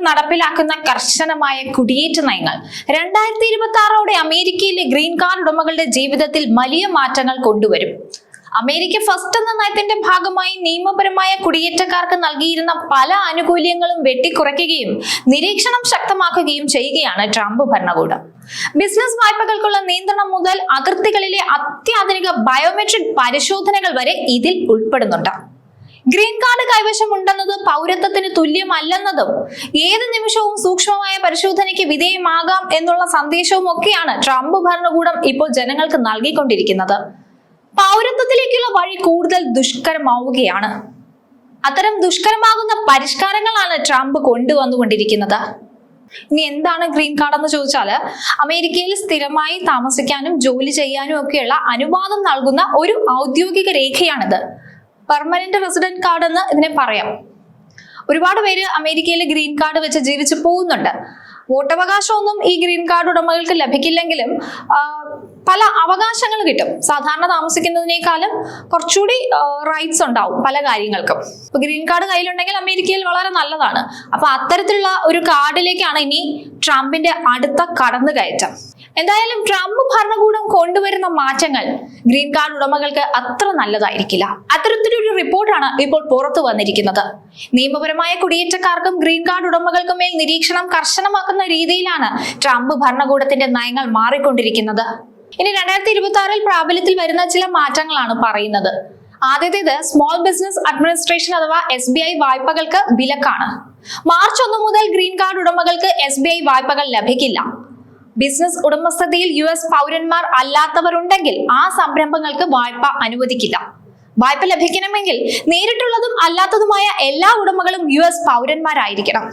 നടപ്പിലാക്കുന്ന കർശനമായ കുടിയേറ്റ നയങ്ങൾ 2026 അമേരിക്കയിലെ ഗ്രീൻ കാർഡ് ഉടമകളുടെ ജീവിതത്തിൽ വലിയ മാറ്റങ്ങൾ കൊണ്ടുവരും. അമേരിക്ക ഫസ്റ്റ് എന്ന നയത്തിന്റെ ഭാഗമായി നിയമപരമായ കുടിയേറ്റക്കാർക്ക് നൽകിയിരുന്ന പല ആനുകൂല്യങ്ങളും വെട്ടിക്കുറയ്ക്കുകയും നിരീക്ഷണം ശക്തമാക്കുകയും ചെയ്യുകയാണ് ട്രംപ് ഭരണകൂടം. ബിസിനസ് വായ്പകൾക്കുള്ള നിയന്ത്രണം മുതൽ അതിർത്തികളിലെ അത്യാധുനിക ബയോമെട്രിക് പരിശോധനകൾ വരെ ഇതിൽ ഉൾപ്പെടുന്നുണ്ട്. ഗ്രീൻ കാർഡ് കൈവശമുണ്ടെന്നത് പൗരത്വത്തിന് തുല്യമല്ലെന്നതും ഏത് നിമിഷവും സൂക്ഷ്മമായ പരിശോധനയ്ക്ക് വിധേയമാകാം എന്നുള്ള സന്ദേശവും ഒക്കെയാണ് ട്രംപ് ഭരണകൂടം ഇപ്പോൾ ജനങ്ങൾക്ക് നൽകിക്കൊണ്ടിരിക്കുന്നത്. പൗരത്വത്തിലേക്കുള്ള വഴി കൂടുതൽ ദുഷ്കരമാവുകയാണ്. അത്തരം ദുഷ്കരമാകുന്ന പരിഷ്കാരങ്ങളാണ് ട്രംപ് കൊണ്ടുവന്നുകൊണ്ടിരിക്കുന്നത്. ഇനി എന്താണ് ഗ്രീൻ കാർഡ് എന്ന് ചോദിച്ചാൽ, അമേരിക്കയിൽ സ്ഥിരമായി താമസിക്കാനും ജോലി ചെയ്യാനും ഒക്കെയുള്ള അനുവാദം നൽകുന്ന ഒരു ഔദ്യോഗിക രേഖയാണിത്. പെർമനന്റ് റെസിഡന്റ് കാർഡ് എന്ന് ഇതിനെ പറയാം. ഒരുപാട് പേര് അമേരിക്കയിൽ ഗ്രീൻ കാർഡ് വെച്ച് ജീവിച്ചു പോകുന്നുണ്ട്. വോട്ടവകാശമൊന്നും ഈ ഗ്രീൻ കാർഡ് ഉടമകൾക്ക് ലഭിക്കില്ലെങ്കിലും പല അവകാശങ്ങൾ കിട്ടും. സാധാരണ താമസിക്കുന്നതിനേക്കാളും കുറച്ചുകൂടി റൈറ്റ്സ് ഉണ്ടാവും പല കാര്യങ്ങൾക്കും. ഇപ്പൊ ഗ്രീൻ കാർഡ് കയ്യിലുണ്ടെങ്കിൽ അമേരിക്കയിൽ വളരെ നല്ലതാണ്. അപ്പൊ അത്തരത്തിലുള്ള ഒരു കാർഡിലേക്കാണ് ഇനി ട്രംപിന്റെ അടുത്ത കടന്നുകയറ്റം. എന്തായാലും ട്രംപ് ഭരണകൂടം കൊണ്ടുവരുന്ന മാറ്റങ്ങൾ ഗ്രീൻ കാർഡ് ഉടമകൾക്ക് അത്ര നല്ലതായിരിക്കില്ല. അത്തരത്തിലൊരു റിപ്പോർട്ടാണ് ഇപ്പോൾ പുറത്തു വന്നിരിക്കുന്നത്. നിയമപരമായ കുടിയേറ്റക്കാർക്കും ഗ്രീൻ കാർഡ് ഉടമകൾക്കും മേൽ നിരീക്ഷണം കർശനമാക്കുന്ന രീതിയിലാണ് ട്രംപ് ഭരണകൂടത്തിന്റെ നയങ്ങൾ മാറിക്കൊണ്ടിരിക്കുന്നത്. ഇനി 2026 പ്രാബല്യത്തിൽ വരുന്ന ചില മാറ്റങ്ങളാണ് പറയുന്നത്. ആദ്യത്തേത് സ്മോൾ ബിസിനസ് അഡ്മിനിസ്ട്രേഷൻ അഥവാ SBI വായ്പകൾക്ക് വിലക്കാണ്. മാർച്ച് 1 മുതൽ ഗ്രീൻ കാർഡ് ഉടമകൾക്ക് SBI വായ്പകൾ ലഭിക്കില്ല. ബിസിനസ് ഉടമസ്ഥതയിൽ US പൗരന്മാർ അല്ലാത്തവരുണ്ടെങ്കിൽ ആ സംരംഭങ്ങൾക്ക് വായ്പ അനുവദിക്കില്ല. വായ്പ ലഭിക്കണമെങ്കിൽ നേരിട്ടുള്ളതും അല്ലാത്തതുമായ എല്ലാ ഉടമകളും US പൗരന്മാരായിരിക്കണം.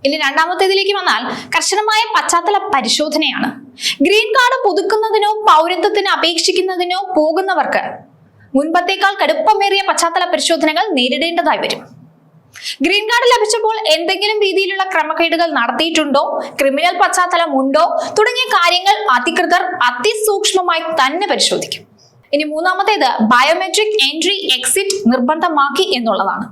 ഇനി രണ്ടാമത്തേതിലേക്ക് വന്നാൽ കർശനമായ പശ്ചാത്തല പരിശോധനയാണ്. ഗ്രീൻ കാർഡ് പുതുക്കുന്നതിനോ പൗരത്വത്തിന് അപേക്ഷിക്കുന്നതിനോ പോകുന്നവർക്ക് മുൻപത്തേക്കാൾ കടുപ്പമേറിയ പശ്ചാത്തല പരിശോധനകൾ നേരിടേണ്ടതായി വരും. ഗ്രീൻ കാർഡ് ലഭിച്ചപ്പോൾ എന്തെങ്കിലും രീതിയിലുള്ള ക്രമക്കേടുകൾ നടത്തിയിട്ടുണ്ടോ, ക്രിമിനൽ പശ്ചാത്തലം ഉണ്ടോ തുടങ്ങിയ കാര്യങ്ങൾ അധികൃതർ അതിസൂക്ഷ്മമായി തന്നെ പരിശോധിക്കും. ഇനി മൂന്നാമത്തേത് ബയോമെട്രിക് എൻട്രി എക്സിറ്റ് നിർബന്ധമാക്കി എന്നുള്ളതാണ്.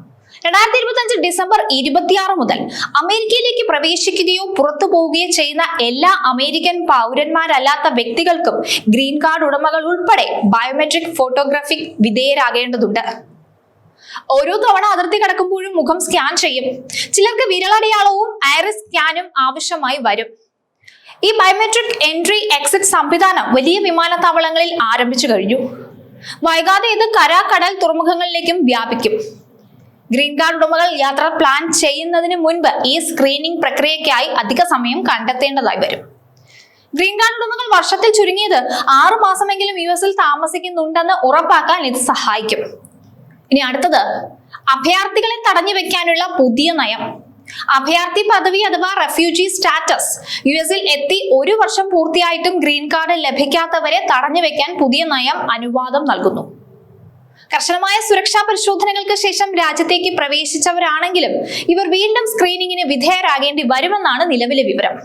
2025 ഡിസംബർ 26 മുതൽ അമേരിക്കയിലേക്ക് പ്രവേശിക്കുകയോ പുറത്തു പോവുകയോ ചെയ്യുന്ന എല്ലാ അമേരിക്കൻ പൗരന്മാരല്ലാത്ത വ്യക്തികൾക്കും ഗ്രീൻ കാർഡ് ഉടമകൾ ഉൾപ്പെടെ ബയോമെട്രിക് ഫോട്ടോഗ്രാഫിക് വിധേയരാകേണ്ടതുണ്ട്. ഓരോ തവണ അതിർത്തി കടക്കുമ്പോഴും മുഖം സ്കാൻ ചെയ്യും. ചിലർക്ക് വിരലടയാളവും ഐറിസ് സ്കാനും ആവശ്യമായി വരും. ഈ ബയോമെട്രിക് എൻട്രി എക്സിറ്റ് സംവിധാനം വലിയ വിമാനത്താവളങ്ങളിൽ ആരംഭിച്ചു കഴിഞ്ഞു. വൈകാതെ ഇത് കടൽ തുറമുഖങ്ങളിലേക്കും വ്യാപിക്കും. ഗ്രീൻ കാർഡ് ഉടമകൾ യാത്ര പ്ലാൻ ചെയ്യുന്നതിന് മുൻപ് ഈ സ്ക്രീനിംഗ് പ്രക്രിയയ്ക്കായി അധിക സമയം കണ്ടെത്തേണ്ടതായി വരും. ഗ്രീൻ കാർഡ് ഉടമകൾ വർഷത്തിൽ ചുരുങ്ങിയത് 6 മാസമെങ്കിലും US താമസിക്കുന്നുണ്ടെന്ന് ഉറപ്പാക്കാൻ ഇത് സഹായിക്കും. ഇനി അടുത്തത് അഭയാർത്ഥികളെ തടഞ്ഞു വെക്കാനുള്ള പുതിയ നയം. അഭയാർത്ഥി പദവി അഥവാ റെഫ്യൂജി സ്റ്റാറ്റസ് US എത്തി 1 വർഷം പൂർത്തിയായിട്ടും ഗ്രീൻ കാർഡ് ലഭിക്കാത്തവരെ തടഞ്ഞു വെക്കാൻ പുതിയ നയം അനുവാദം നൽകുന്നു. കർശനമായ സുരക്ഷാ പരിശോധനകൾക്ക് ശേഷം രാജ്യത്തേക്ക് പ്രവേശിച്ചവരാണെങ്കിലും ഇവർ വീണ്ടും സ്ക്രീനിങ്ങിന് വിധേയരാകേണ്ടി വരുമെന്നാണ് നിലവിലെ വിവരം.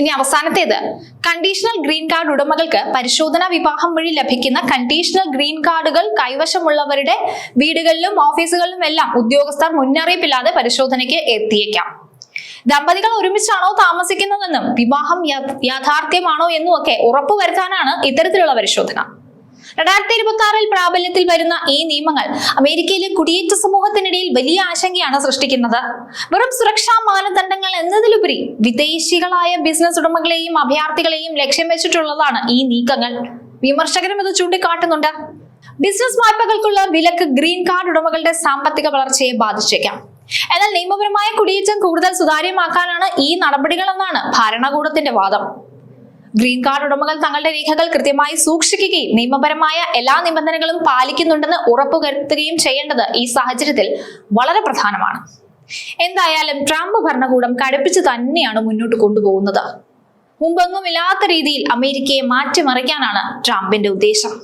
ഇനി അവസാനത്തേത് കണ്ടീഷണൽ ഗ്രീൻ കാർഡ് ഉടമകൾക്ക് പരിശോധനാ വിവാഹം വഴി ലഭിക്കുന്ന കണ്ടീഷണൽ ഗ്രീൻ കാർഡുകൾ കൈവശമുള്ളവരുടെ വീടുകളിലും ഓഫീസുകളിലും എല്ലാം ഉദ്യോഗസ്ഥർ മുന്നറിയിപ്പില്ലാതെ പരിശോധനയ്ക്ക് എത്തിയേക്കാം. ദമ്പതികൾ ഒരുമിച്ചാണോ താമസിക്കുന്നതെന്നും വിവാഹം യാഥാർത്ഥ്യമാണോ എന്നും ഒക്കെ ഉറപ്പുവരുത്താനാണ് ഇത്തരത്തിലുള്ള പരിശോധന. 2026 പ്രാബല്യത്തിൽ വരുന്ന ഈ നിയമങ്ങൾ അമേരിക്കയിലെ കുടിയേറ്റ സമൂഹത്തിനിടയിൽ വലിയ ആശങ്കയാണ് സൃഷ്ടിക്കുന്നത്. വെറും സുരക്ഷാ മാനദണ്ഡങ്ങൾ എന്നതിലുപരി വിദേശികളായ ബിസിനസ് ഉടമകളെയും അഭയാർത്ഥികളെയും ലക്ഷ്യം വെച്ചിട്ടുള്ളതാണ് ഈ നീക്കങ്ങൾ. വിമർശകരും ഇത് ചൂണ്ടിക്കാട്ടുന്നുണ്ട്. ബിസിനസ് വായ്പകൾക്കുള്ള വിലക്ക് ഗ്രീൻ കാർഡ് ഉടമകളുടെ സാമ്പത്തിക വളർച്ചയെ ബാധിച്ചേക്കാം. എന്നാൽ നിയമപരമായ കുടിയേറ്റം കൂടുതൽ സുതാര്യമാക്കാനാണ് ഈ നടപടികളെന്നാണ് ഭരണകൂടത്തിന്റെ വാദം. ഗ്രീൻ കാർഡ് ഉടമകൾ തങ്ങളുടെ രേഖകൾ കൃത്യമായി സൂക്ഷിക്കുകയും നിയമപരമായ എല്ലാ നിബന്ധനകളും പാലിക്കുന്നുണ്ടെന്ന് ഉറപ്പുവരുത്തുകയും ചെയ്യേണ്ടത് ഈ സാഹചര്യത്തിൽ വളരെ പ്രധാനമാണ്. എന്തായാലും ട്രംപ് ഭരണകൂടം കടുപ്പിച്ച് തന്നെയാണ് മുന്നോട്ട് കൊണ്ടുപോകുന്നത്. മുമ്പൊന്നുമില്ലാത്ത രീതിയിൽ അമേരിക്കയെ മാറ്റിമറിക്കാനാണ് ട്രംപിന്റെ ഉദ്ദേശം.